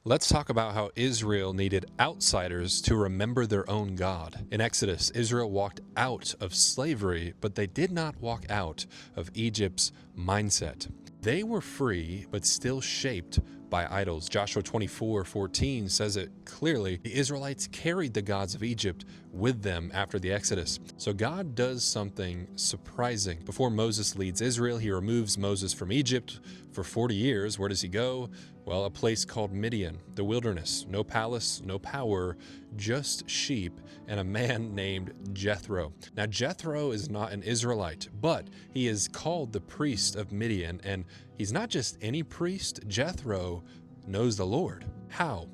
Let's talk about how Israel needed outsiders to remember their own God. In Exodus, Israel walked out of slavery, but they did not walk out of Egypt's mindset. They were free, but still shaped by idols. Joshua 24:14 says it clearly. The Israelites carried the gods of Egypt with them after the Exodus. So God does something surprising. Before Moses leads Israel, he removes Moses from Egypt for 40 years. Where does he go? Well, a place called Midian, the wilderness. No palace, no power, just sheep and a man named Jethro. Now, Jethro is not an Israelite, but he is called the priest of Midian, and he's not just any priest. Jethro knows the Lord. How?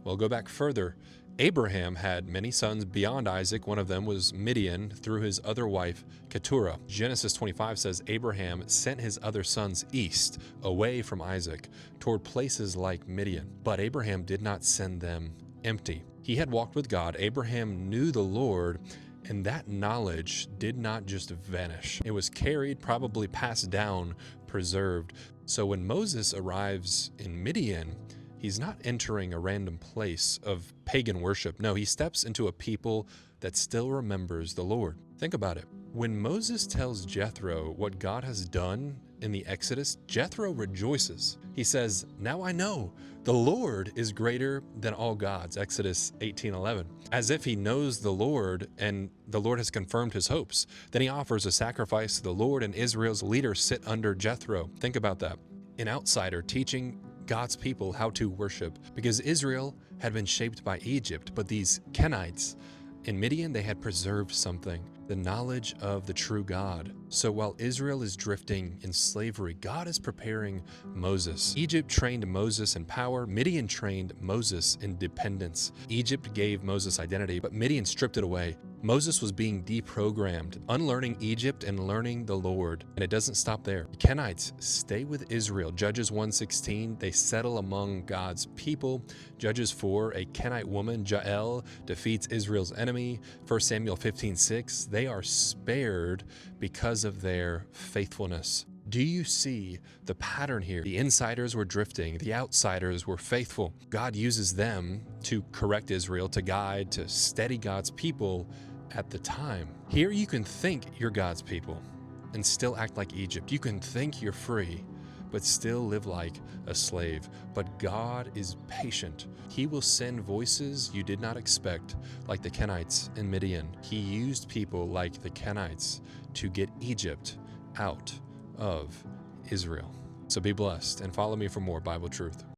Well, go back further. Abraham had many sons beyond Isaac. One of them was Midian through his other wife, Keturah. Genesis 25 says Abraham sent his other sons east, away from Isaac, toward places like Midian. But Abraham did not send them empty. He had walked with God. Abraham knew the Lord, and that knowledge did not just vanish. It was carried, probably passed down, preserved. So when Moses arrives in Midian, he's not entering a random place of pagan worship. No, he steps into a people that still remembers the Lord. Think about it. When Moses tells Jethro what God has done in the Exodus, Jethro rejoices. He says, "Now I know the Lord is greater than all gods," Exodus 18:11, as if he knows the Lord and the Lord has confirmed his hopes. Then he offers a sacrifice to the Lord, and Israel's leaders sit under Jethro. Think about that. An outsider teaching God's people how to worship, because Israel had been shaped by Egypt, but these Kenites in Midian, they had preserved something, the knowledge of the true God. So while Israel is drifting in slavery, God is preparing Moses. Egypt trained Moses in power. Midian trained Moses in dependence. Egypt gave Moses identity, but Midian stripped it away. Moses was being deprogrammed, unlearning Egypt and learning the Lord. And it doesn't stop there. The Kenites stay with Israel. Judges 1:16, they settle among God's people. Judges 4, a Kenite woman, Jael, defeats Israel's enemy. 1 Samuel 15:6, they are spared because of their faithfulness. Do you see the pattern here? The insiders were drifting, the outsiders were faithful. God uses them to correct Israel, to guide, to steady God's people at the time. Here you can think you're God's people and still act like Egypt. You can think you're free, but still live like a slave. But God is patient. He will send voices you did not expect, like the Kenites in Midian. He used people like the Kenites to get Egypt out of Israel. So be blessed and follow me for more Bible truth.